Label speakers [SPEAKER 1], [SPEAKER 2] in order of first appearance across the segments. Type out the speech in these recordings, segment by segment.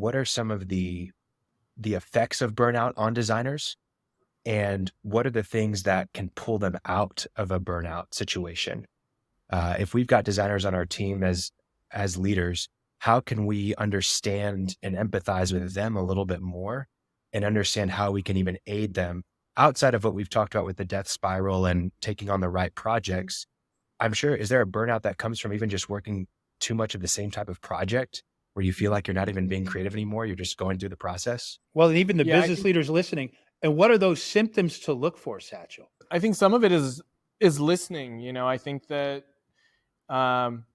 [SPEAKER 1] what are some of the effects of burnout on designers, and what are the things that can pull them out of a burnout situation? If we've got designers on our team as leaders, how can we understand and empathize with them a little bit more and understand how we can even aid them outside of what we've talked about with the death spiral and taking on the right projects? I'm sure, is there a burnout that comes from even just working too much of the same type of project where you feel like you're not even being creative anymore? You're just going through the process.
[SPEAKER 2] Well, and even the
[SPEAKER 3] Yeah,
[SPEAKER 2] business leaders listening. And what are those symptoms to look for, Satchel?
[SPEAKER 3] I think some of it is listening. You know, I think that um,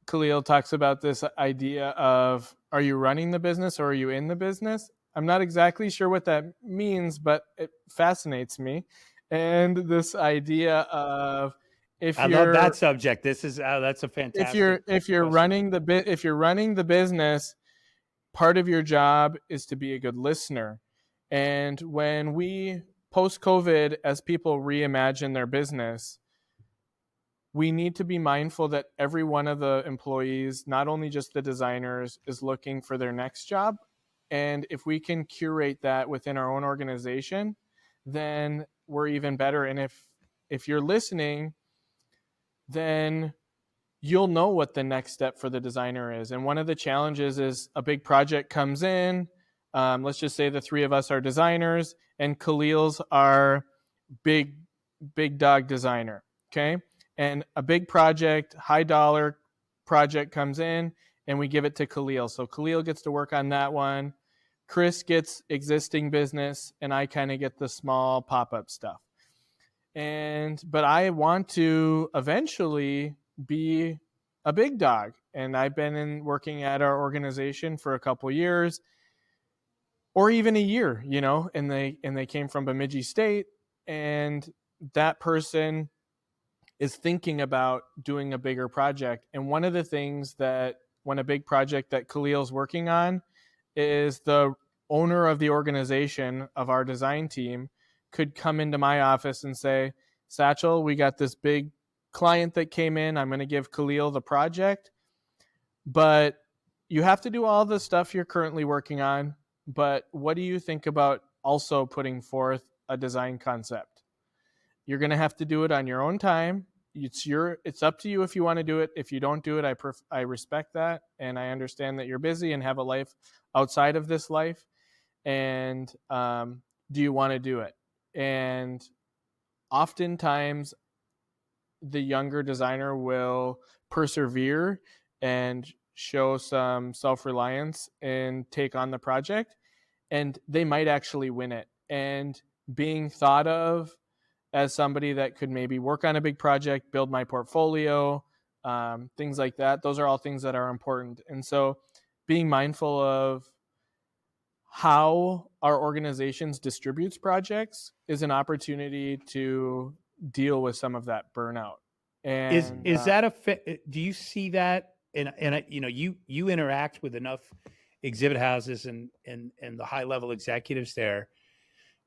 [SPEAKER 3] Khalil talks about this idea of, are you running the business or are you in the business? I'm not exactly sure what that means, but it fascinates me. And this idea of,
[SPEAKER 2] I love that subject. This is that's a fantastic.
[SPEAKER 3] if you're running the business, part of your job is to be a good listener. And when we post COVID, as people reimagine their business, we need to be mindful that every one of the employees, not only just the designers, is looking for their next job. And if we can curate that within our own organization, then we're even better. And if you're listening, then you'll know what the next step for the designer is. And one of the challenges is a big project comes in. Let's just say the three of us are designers and Khalil's our big dog designer. Okay. And a big project, high dollar project comes in and we give it to Khalil. So Khalil gets to work on that one. Chris gets existing business and I kind of get the small pop-up stuff. But I want to eventually be a big dog. And I've been working at our organization for a couple years or even a year, you know, and they came from Bemidji State, and that person is thinking about doing a bigger project. And one of the things that when a big project that Khalil's working on is the owner of the organization of our design team could come into my office and say, Satchel, we got this big client that came in. I'm going to give Khalil the project, but you have to do all the stuff you're currently working on. But what do you think about also putting forth a design concept? You're going to have to do it on your own time. It's up to you if you want to do it. If you don't do it, I respect that. And I understand that you're busy and have a life outside of this life. And do you want to do it? And oftentimes the younger designer will persevere and show some self-reliance and take on the project, and they might actually win it. And being thought of as somebody that could maybe work on a big project, build my portfolio, things like that, those are all things that are important. And so being mindful of how our organizations distributes projects is an opportunity to deal with some of that burnout. And
[SPEAKER 2] Is that do you see that? And you know, you interact with enough exhibit houses and the high level executives there.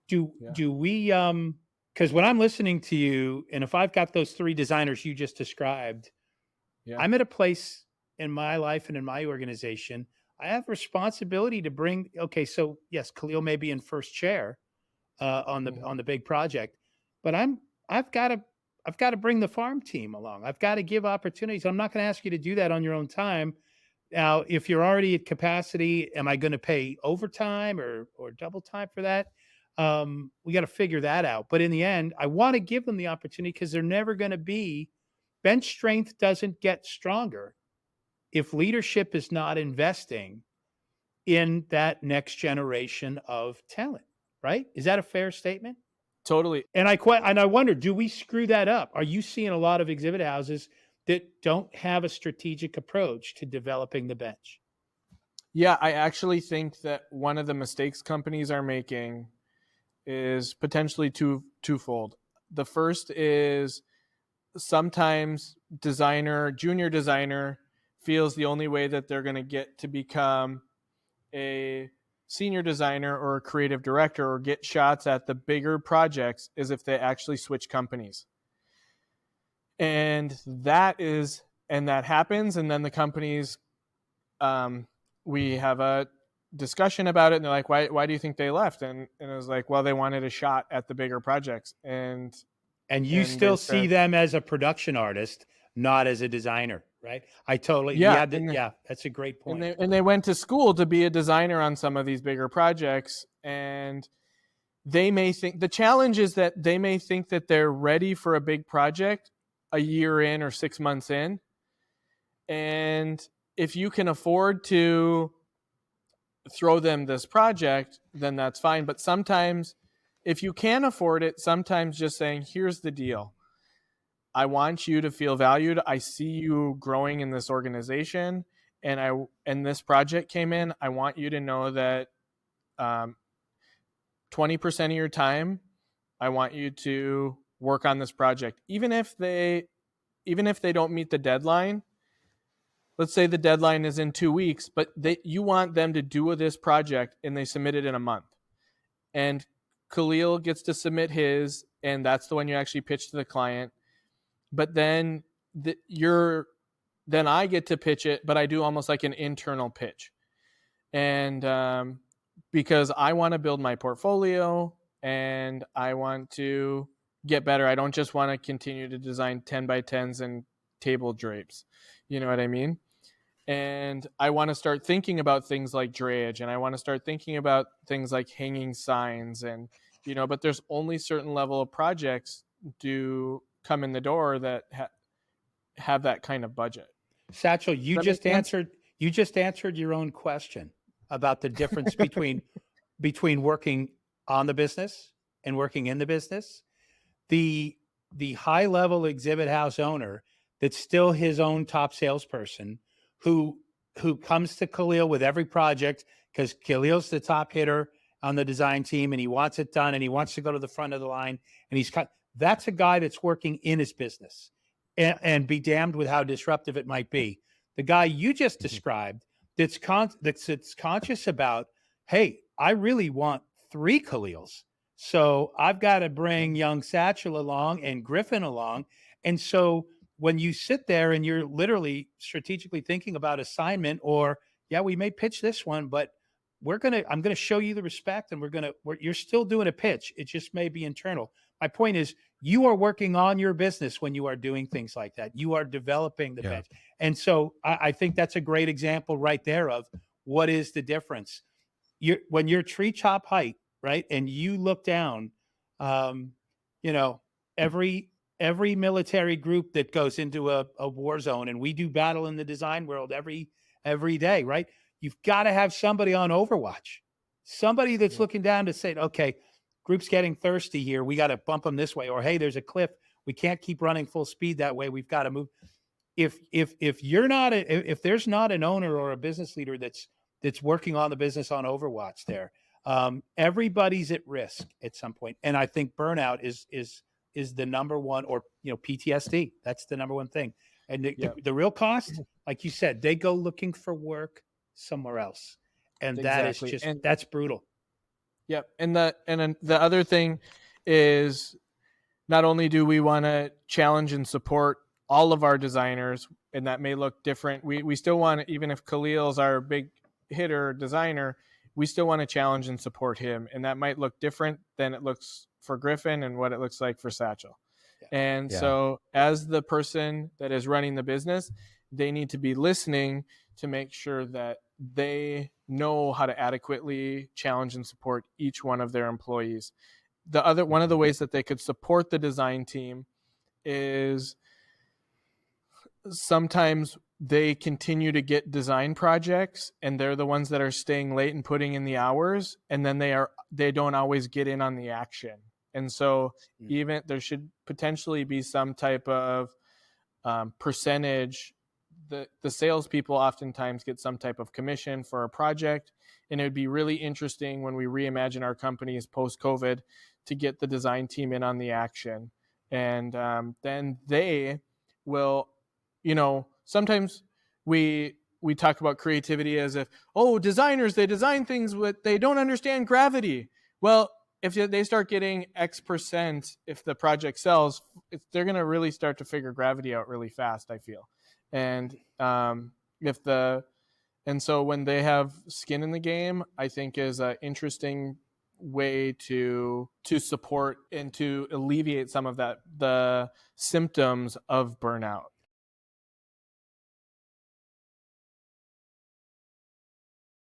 [SPEAKER 2] Do we because when I'm listening to you, and if I've got those three designers you just described, I'm at a place in my life and in my organization, I have responsibility to bring. Okay, so yes, Khalil may be in first chair on the big project, but I've got to bring the farm team along. I've got to give opportunities. I'm not going to ask you to do that on your own time. Now, if you're already at capacity, am I going to pay overtime or double time for that? We got to figure that out. But in the end, I want to give them the opportunity because they're never going to be. Bench strength doesn't get stronger if leadership is not investing in that next generation of talent, right? Is that a fair statement?
[SPEAKER 3] Totally.
[SPEAKER 2] And I wonder, do we screw that up? Are you seeing a lot of exhibit houses that don't have a strategic approach to developing the bench?
[SPEAKER 3] Yeah, I actually think that one of the mistakes companies are making is potentially twofold. The first is sometimes junior designer feels the only way that they're going to get to become a senior designer or a creative director or get shots at the bigger projects is if they actually switch companies. And that happens. And then the companies, we have a discussion about it, and they're like, why do you think they left? And it was like, well, they wanted a shot at the bigger projects. And
[SPEAKER 2] you
[SPEAKER 3] they
[SPEAKER 2] still see
[SPEAKER 3] said,
[SPEAKER 2] them as a production artist, not as a designer, right?
[SPEAKER 3] yeah,
[SPEAKER 2] That's a great point.
[SPEAKER 3] and they went to school to be a designer on some of these bigger projects. And they may think, the challenge is that they may think that they're ready for a big project a year in or 6 months in. And if you can afford to throw them this project, then that's fine. But sometimes, if you can afford it, sometimes just saying, here's the deal. I want you to feel valued. I see you growing in this organization, and this project came in. I want you to know that 20% of your time, I want you to work on this project. Even if they don't meet the deadline, let's say the deadline is in 2 weeks, but you want them to do this project and they submit it in a month. And KHALIL gets to submit his, and that's the one you actually pitch to the client. But then then I get to pitch it, but I do almost like an internal pitch. And because I want to build my portfolio and I want to get better. I don't just want to continue to design 10 by 10s and table drapes. You know what I mean? And I want to start thinking about things like drayage, and I want to start thinking about things like hanging signs, and but there's only certain level of projects do come in the door that have that kind of budget.
[SPEAKER 2] Satchel, you just answered your own question about the difference between working on the business and working in the business. The high level exhibit house owner that's still his own top salesperson, who comes to KHALIL with every project because KHALIL's the top hitter on the design team and he wants it done and he wants to go to the front of the line, and that's a guy that's working in his business, and be damned with how disruptive it might be. The guy you just described that's conscious about, hey, I really want 3 KHALILs. So I've got to bring young Satchel along and Griffin along. And so when you sit there and you're literally strategically thinking about assignment, or, yeah, we may pitch this one, but I'm going to show you the respect, and you're still doing a pitch. It just may be internal. My point is, you are working on your business when you are doing things like that. You are developing the pitch. And so I think that's a great example right there of what is the difference. When you're tree top height, right, and you look down, every military group that goes into a war zone, and we do battle in the design world every day, right? You've got to have somebody on Overwatch, somebody that's looking down to say, okay, group's getting thirsty here. We got to bump them this way. Or, hey, there's a cliff. We can't keep running full speed that way. We've got to move. If there's not an owner or a business leader that's working on the business on Overwatch there, everybody's at risk at some point. And I think burnout is the number one, or PTSD. That's the number one thing. And the real cost, like you said, they go looking for work somewhere else, and exactly. That's brutal.
[SPEAKER 3] Yep. And the other thing is, not only do we want to challenge and support all of our designers, and that may look different. We still want to, even if KHALIL's our big hitter designer, we still want to challenge and support him. And that might look different than it looks for Griffin and what it looks like for Satchel. So as the person that is running the business, they need to be listening to make sure that they know how to adequately challenge and support each one of their employees. One of the ways that they could support the design team is sometimes they continue to get design projects, and they're the ones that are staying late and putting in the hours, and then they don't always get in on the action. And so even there should potentially be some type of percentage. The salespeople oftentimes get some type of commission for a project, and it would be really interesting when we reimagine our companies post-COVID to get the design team in on the action. And then they will, sometimes we talk about creativity as if, designers, they design things, but they don't understand gravity. Well, if they start getting X%, if the project sells, they're going to really start to figure gravity out really fast, I feel. And if And so when they have skin in the game, I think is an interesting way to support and to alleviate some of the symptoms of burnout.